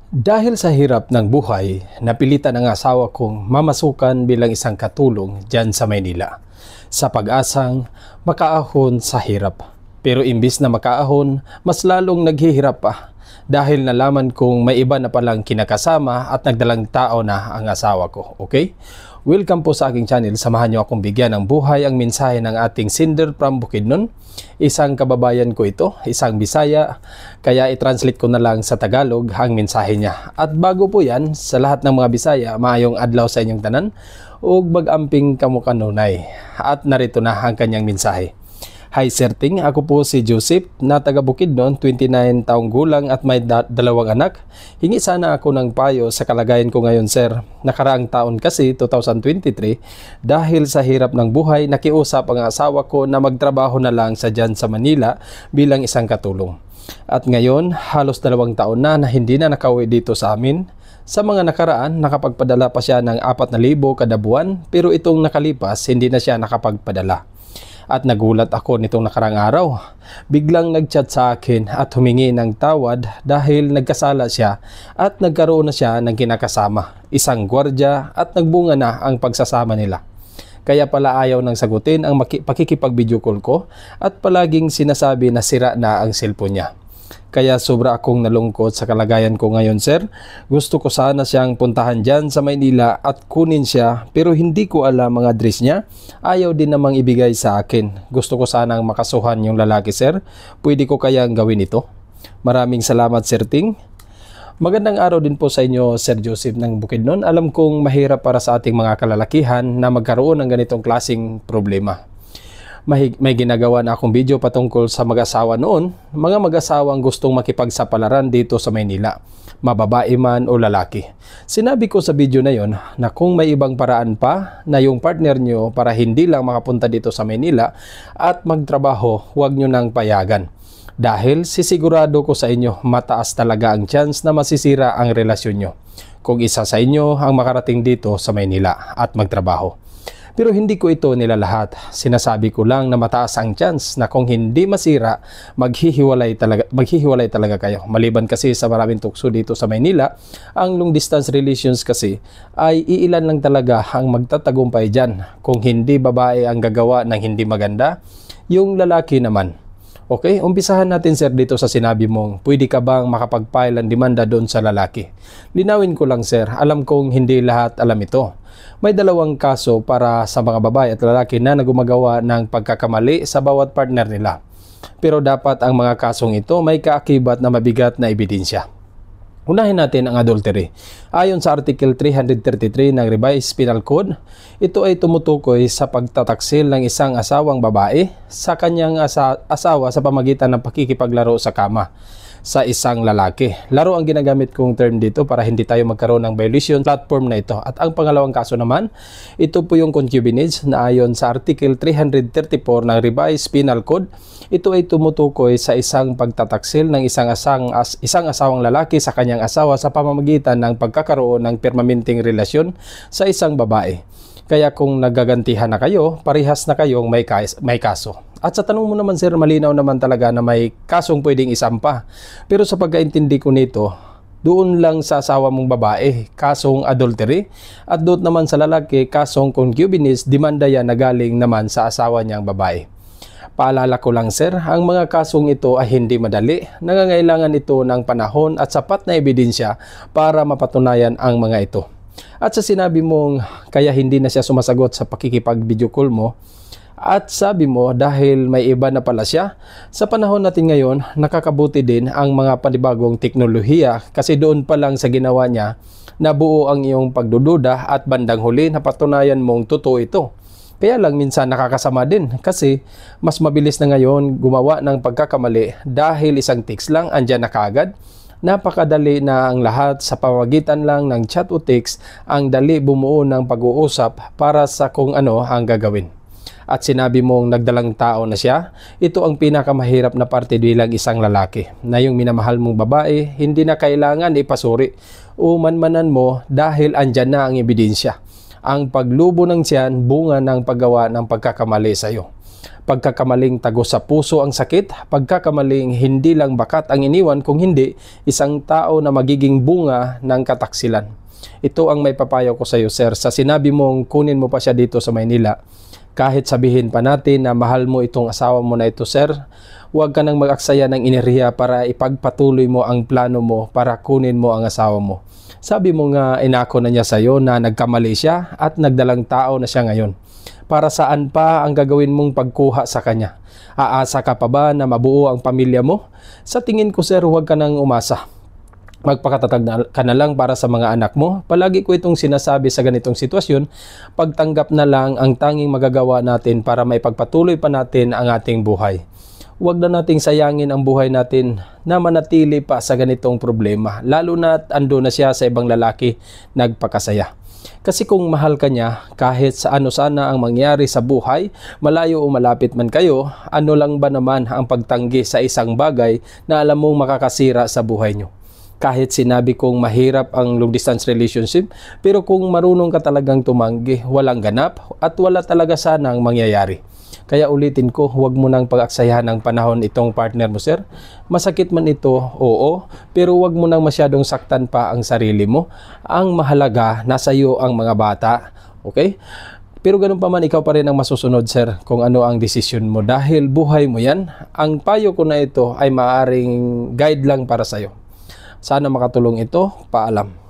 Dahil sa hirap ng buhay, napilitan ang asawa kong mamasukan bilang isang katulong dyan sa Maynila sa pag-asang makaahon sa hirap. Pero imbis na makaahon, mas lalong naghihirap pa dahil nalaman kong may iba na palang kinakasama at nagdalang tao na ang asawa ko. Okay? Welcome po sa aking channel. Samahan niyo akong bigyan ng buhay ang mensahe ng ating sender from Bukidnon. Isang kababayan ko ito, isang Bisaya, kaya i-translate ko na lang sa Tagalog ang mensahe niya. At bago po yan, sa lahat ng mga Bisaya, maayong adlaw sa inyong tanan, ug bag-amping kamo kanunay. At narito na ang kanyang mensahe. Hi Sir Ting, ako po si Joseph na taga Bukidnon, 29 taong gulang at may dalawang anak. Hingi sana ako ng payo sa kalagayan ko ngayon sir. Nakaraang taon kasi, 2023, dahil sa hirap ng buhay, nakiusap ang asawa ko na magtrabaho na lang sa dyan sa Manila bilang isang katulong. At ngayon, halos 2 taon na hindi na nakauwi dito sa amin. Sa mga nakaraan, nakapagpadala pa siya ng 4,000 kada buwan, pero itong nakalipas, hindi na siya nakapagpadala. At nagulat ako nitong nakarang araw. Biglang nagchat sa akin at humingi ng tawad dahil nagkasala siya at nagkaroon na siya ng kinakasama, isang gwardya, at nagbunga na ang pagsasama nila. Kaya pala ayaw nang sagutin ang pakikipag-video call ko at palaging sinasabi na sira na ang cellphone niya. Kaya sobra akong nalungkot sa kalagayan ko ngayon sir. Gusto ko sana siyang puntahan dyan sa Maynila at kunin siya, pero hindi ko alam ang address niya. Ayaw din namang ibigay sa akin. Gusto ko sanang makasuhan yung lalaki sir. Pwede ko kayang gawin ito? Maraming salamat Sir Ting. Magandang araw din po sa inyo Sir Joseph ng Bukidnon. Alam kong mahirap para sa ating mga kalalakihan na magkaroon ng ganitong klaseng problema. May ginagawa na akong video patungkol sa mag-asawa noon, mga mag-asawang gustong makipagsapalaran dito sa Maynila, mababae man o lalaki. Sinabi ko sa video na yon na kung may ibang paraan pa na yung partner nyo para hindi lang makapunta dito sa Maynila at magtrabaho, huwag nyo nang payagan. Dahil sisigurado ko sa inyo, mataas talaga ang chance na masisira ang relasyon nyo kung isa sa inyo ang makarating dito sa Maynila at magtrabaho. Pero hindi ko ito nilalahat. Sinasabi ko lang na mataas ang chance na kung hindi masira, maghihiwalay talaga kayo. Maliban kasi sa maraming tukso dito sa Maynila, ang long distance relations kasi ay iilan lang talaga ang magtatagumpay dyan. Kung hindi babae ang gagawa ng hindi maganda, yung lalaki naman. Okay, umpisahan natin sir dito sa sinabi mong pwede ka bang makapag-file ng demanda doon sa lalaki. Linawin ko lang sir, alam kong hindi lahat alam ito. May 2 kaso para sa mga babae at lalaki na nagumagawa ng pagkakamali sa bawat partner nila. Pero dapat ang mga kasong ito may kaakibat na mabigat na ebidensya. Unahin natin ang adultery. Ayon sa Article 333 ng Revised Penal Code, ito ay tumutukoy sa pagtataksil ng isang asawang babae sa kanyang asawa sa pamagitan ng pakikipaglaro sa kama sa isang lalaki. Laro ang ginagamit kong term dito para hindi tayo magkaroon ng violation platform na ito. At ang pangalawang kaso naman, ito po yung concubinage na ayon sa Article 334 ng Revised Penal Code. Ito ay tumutukoy sa isang pagtataksil ng isang asawang lalaki sa kanyang asawa sa pamamagitan ng pagkakaroon ng permanenteng relasyon sa isang babae. Kaya kung nagagantihan na kayo, parehas na kayong may kaso. At sa tanong mo naman sir, malinaw naman talaga na may kasong pwedeng isampa. Pero sa pagkaintindi ko nito, doon lang sa asawa mong babae, kasong adultery. At doon naman sa lalaki, kasong concubinage, demanda yan na galing naman sa asawa niyang babae. Paalala ko lang sir, ang mga kasong ito ay hindi madali. Nangangailangan ito ng panahon at sapat na ebidensya para mapatunayan ang mga ito. At sa sinabi mong kaya hindi na siya sumasagot sa pakikipag-video call mo, at sabi mo dahil may iba na pala siya, sa panahon natin ngayon, nakakabuti din ang mga panibagong teknolohiya kasi doon pa lang sa ginawa niya, nabuo ang iyong pagdududa at bandang huli napatunayan mong totoo ito. Kaya lang minsan nakakasama din kasi mas mabilis na ngayon gumawa ng pagkakamali dahil isang text lang andyan na kaagad. Napakadali na ang lahat sa pamagitan lang ng chat o text, ang dali bumuo ng pag-uusap para sa kung ano ang gagawin. At sinabi mong nagdalang tao na siya, ito ang pinakamahirap na parte bilang isang lalaki, na yung minamahal mong babae, hindi na kailangan ipasuri o manmanan mo dahil andyan na ang ebidensya. Ang paglubo ng tiyan, bunga ng paggawa ng pagkakamali sa iyo. Pagkakamaling tagos sa puso ang sakit, pagkakamaling hindi lang bakat ang iniwan, kung hindi, isang tao na magiging bunga ng kataksilan. Ito ang may papayo ko sa iyo, sir. Sa sinabi mong kunin mo pa siya dito sa Maynila, kahit sabihin pa natin na mahal mo itong asawa mo na ito, sir, huwag ka nang mag-aksaya ng enerhiya para ipagpatuloy mo ang plano mo para kunin mo ang asawa mo. Sabi mo nga inako na niya sa iyo na nagkamali siya at nagdalang tao na siya ngayon. Para saan pa ang gagawin mong pagkuha sa kanya? Aasa ka pa ba na mabuo ang pamilya mo? Sa tingin ko, sir, huwag ka nang umasa. Magpakatatag ka na lang para sa mga anak mo. Palagi ko itong sinasabi sa ganitong sitwasyon, pagtanggap na lang ang tanging magagawa natin para maipagpatuloy pa natin ang ating buhay. Huwag na nating sayangin ang buhay natin na manatili pa sa ganitong problema, lalo na ando na siya sa ibang lalaki nagpakasaya. Kasi kung mahal ka niya, kahit sa ano sana ang mangyari sa buhay, malayo o malapit man kayo, ano lang ba naman ang pagtanggi sa isang bagay na alam mong makakasira sa buhay niyo? Kahit sinabi kong mahirap ang long distance relationship, pero kung marunong ka talagang tumanggi, walang ganap at wala talaga sanang mangyayari. Kaya ulitin ko, huwag mo nang pag-aksayahan ng panahon itong partner mo, sir. Masakit man ito, oo, pero huwag mo nang masyadong saktan pa ang sarili mo. Ang mahalaga, nasa iyo ang mga bata, okay? Pero ganun pa man, ikaw pa rin ang masusunod, sir, kung ano ang desisyon mo. Dahil buhay mo yan, ang payo ko na ito ay maaaring guide lang para sa iyo. Sana makatulong ito. Paalam.